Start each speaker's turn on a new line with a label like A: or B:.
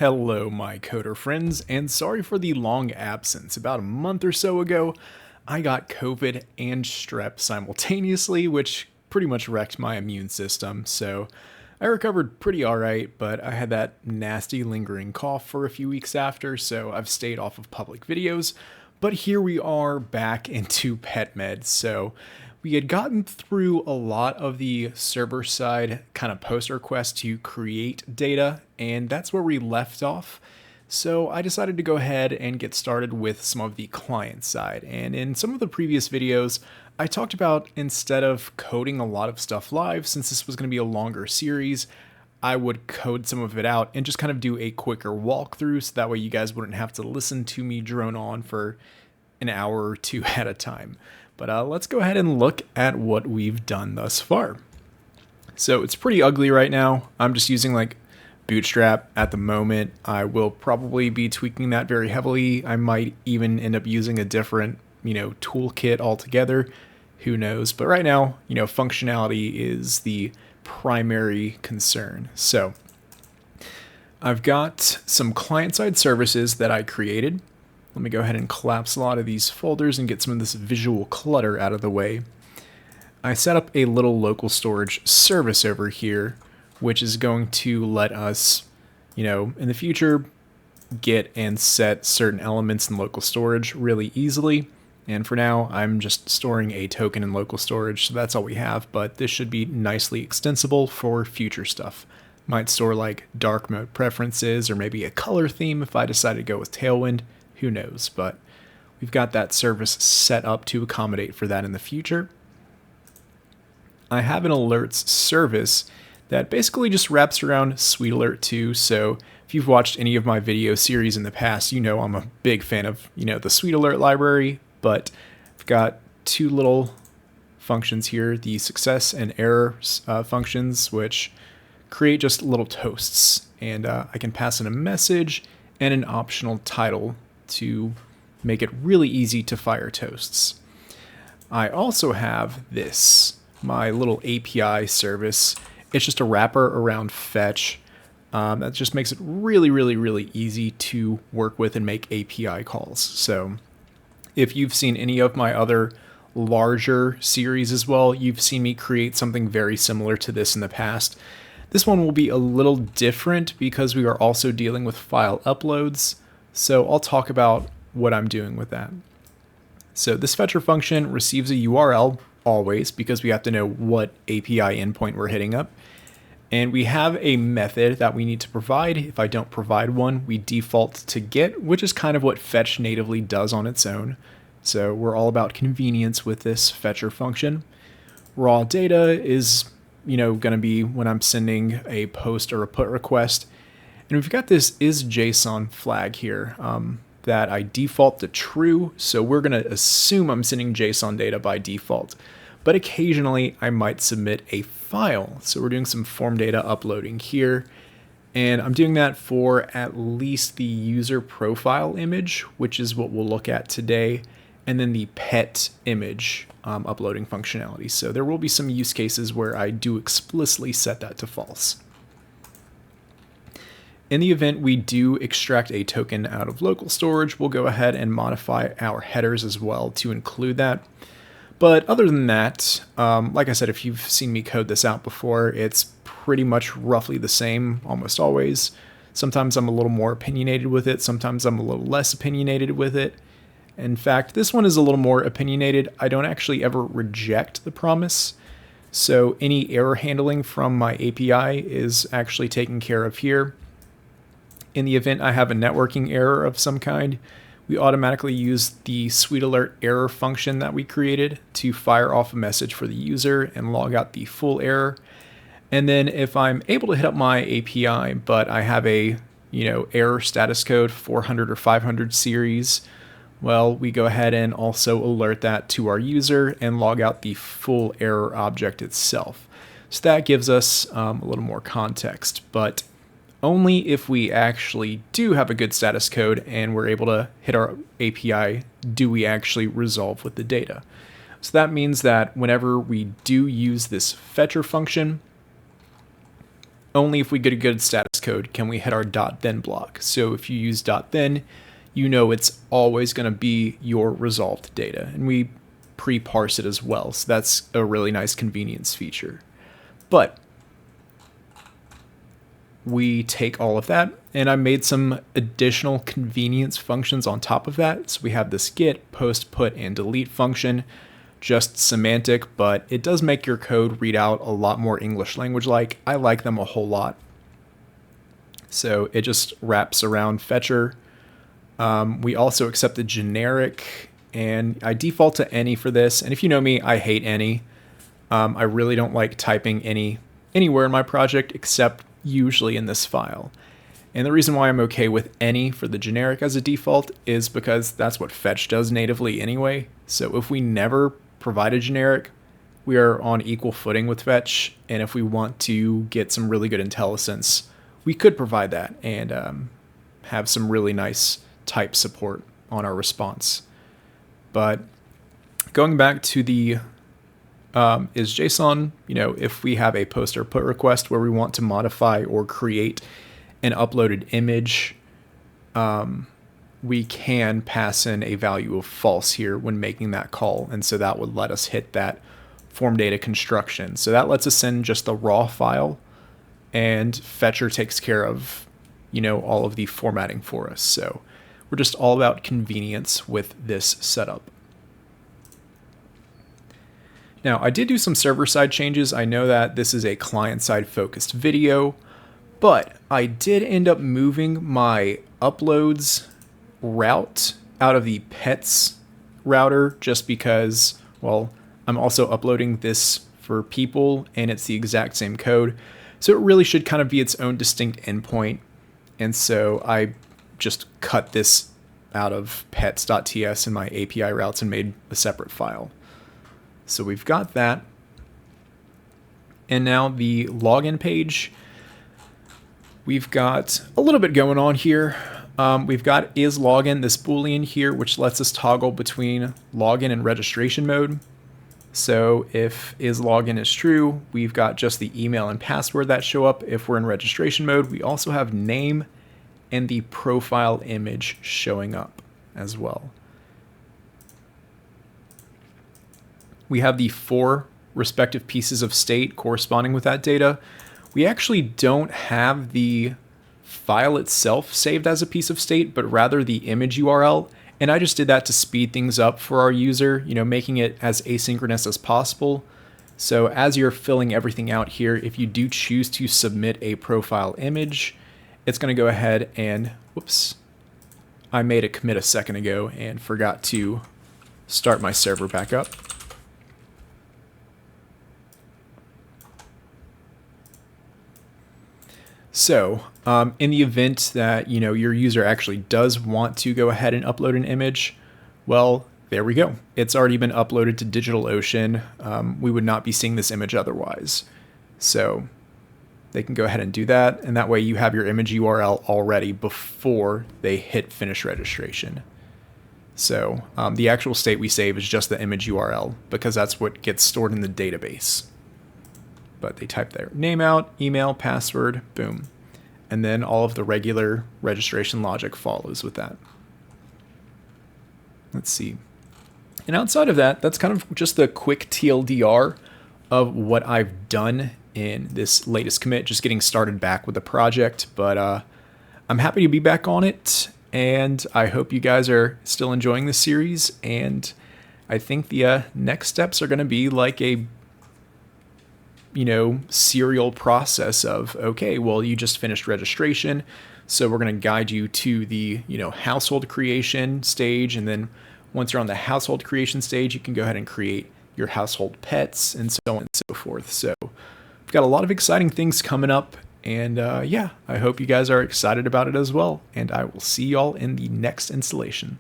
A: Hello, my coder friends, and sorry for the long absence. About a month or so ago, I got COVID and strep simultaneously, which pretty much wrecked my immune system. So I recovered pretty alright, but I had that nasty lingering cough for a few weeks after, so I've stayed off of public videos. But here we are back into PetMed. So we had gotten through a lot of the server side kind of post requests to create data, and that's where we left off. So I decided to go ahead and get started with some of the client side. And in some of the previous videos, I talked about instead of coding a lot of stuff live, since this was going to be a longer series, I would code some of it out and just kind of do a quicker walkthrough so that way you guys wouldn't have to listen to me drone on for an hour or two at a time. But let's go ahead and look at what we've done thus far. So it's pretty ugly right now. I'm just using like Bootstrap at the moment. I will probably be tweaking that very heavily. I might even end up using a different, toolkit altogether. Who knows? But right now, functionality is the primary concern. So I've got some client-side services that I created. Let me go ahead and collapse a lot of these folders and get some of this visual clutter out of the way. I set up a little local storage service over here, which is going to let us, in the future, get and set certain elements in local storage really easily. And for now, I'm just storing a token in local storage, so that's all we have, but this should be nicely extensible for future stuff. Might store like dark mode preferences or maybe a color theme if I decide to go with Tailwind. Who knows, but we've got that service set up to accommodate for that in the future. I have an alerts service that basically just wraps around Sweet Alert 2. So if you've watched any of my video series in the past, I'm a big fan of, the Sweet Alert library, but I've got two little functions here, the success and error functions, which create just little toasts. And I can pass in a message and an optional title to make it really easy to fire toasts. I also have this, my little API service. It's just a wrapper around fetch. That just makes it really, really, really easy to work with and make API calls. So if you've seen any of my other larger series as well, you've seen me create something very similar to this in the past. This one will be a little different because we are also dealing with file uploads. So I'll talk about what I'm doing with that. So this fetcher function receives a URL always because we have to know what API endpoint we're hitting up. And we have a method that we need to provide. If I don't provide one, we default to get, which is kind of what fetch natively does on its own. So we're all about convenience with this fetcher function. Raw data is, going to be when I'm sending a post or a put request. And we've got this isJSON flag here that I default to true. So we're going to assume I'm sending JSON data by default. But occasionally I might submit a file. So we're doing some form data uploading here. And I'm doing that for at least the user profile image, which is what we'll look at today. And then the pet image uploading functionality. So there will be some use cases where I do explicitly set that to false. In the event we do extract a token out of local storage, we'll go ahead and modify our headers as well to include that. But other than that, like I said, if you've seen me code this out before, it's pretty much roughly the same almost always. Sometimes I'm a little more opinionated with it. Sometimes I'm a little less opinionated with it. In fact, this one is a little more opinionated. I don't actually ever reject the promise. So any error handling from my API is actually taken care of here. In the event I have a networking error of some kind, we automatically use the Sweet Alert error function that we created to fire off a message for the user and log out the full error. And then if I'm able to hit up my API, but I have a, error status code 400 or 500 series, well, we go ahead and also alert that to our user and log out the full error object itself. So that gives us a little more context, but only if we actually do have a good status code and we're able to hit our API do we actually resolve with the data. So that means that whenever we do use this fetcher function, only if we get a good status code can we hit our .then block. So if you use .then, you know it's always going to be your resolved data, and we pre-parse it as well. So that's a really nice convenience feature. But we take all of that, and I made some additional convenience functions on top of that. So we have this get, post, put, and delete function. Just semantic, but it does make your code read out a lot more English language like. I like them a whole lot. So it just wraps around fetcher. We also accept the generic, and I default to any for this. And if you know me, I hate any. I really don't like typing any anywhere in my project except usually in this file. And the reason why I'm okay with any for the generic as a default is because that's what fetch does natively anyway. So if we never provide a generic, we are on equal footing with fetch. And if we want to get some really good IntelliSense, we could provide that and have some really nice type support on our response. But going back to the is JSON, if we have a post or put request where we want to modify or create an uploaded image, we can pass in a value of false here when making that call. And so that would let us hit that form data construction. So that lets us send just the raw file, and fetcher takes care of, all of the formatting for us. So we're just all about convenience with this setup. Now, I did do some server-side changes. I know that this is a client-side focused video, but I did end up moving my uploads route out of the pets router just because, well, I'm also uploading this for people and it's the exact same code. So it really should kind of be its own distinct endpoint. And so I just cut this out of pets.ts in my API routes and made a separate file. So we've got that. And now the login page, we've got a little bit going on here. We've got is login, this Boolean here, which lets us toggle between login and registration mode. So if is login is true, we've got just the email and password that show up. If we're in registration mode, we also have name and the profile image showing up as well. We have the 4 respective pieces of state corresponding with that data. We actually don't have the file itself saved as a piece of state, but rather the image URL. And I just did that to speed things up for our user, making it as asynchronous as possible. So as you're filling everything out here, if you do choose to submit a profile image, it's going to go ahead and, whoops, I made a commit a second ago and forgot to start my server back up. So in the event that your user actually does want to go ahead and upload an image, well, there we go. It's already been uploaded to DigitalOcean. We would not be seeing this image otherwise. So they can go ahead and do that, and that way you have your image URL already before they hit finish registration. So the actual state we save is just the image URL because that's what gets stored in the database. But they type their name out, email, password, boom. And then all of the regular registration logic follows with that. Let's see. And outside of that, that's kind of just the quick TLDR of what I've done in this latest commit, just getting started back with the project. But I'm happy to be back on it, and I hope you guys are still enjoying this series. And I think the next steps are going to be like a serial process of, okay, well, you just finished registration, so we're going to guide you to the, household creation stage. And then once you're on the household creation stage, you can go ahead and create your household pets and so on and so forth. So we've got a lot of exciting things coming up. And yeah, I hope you guys are excited about it as well. And I will see y'all in the next installation.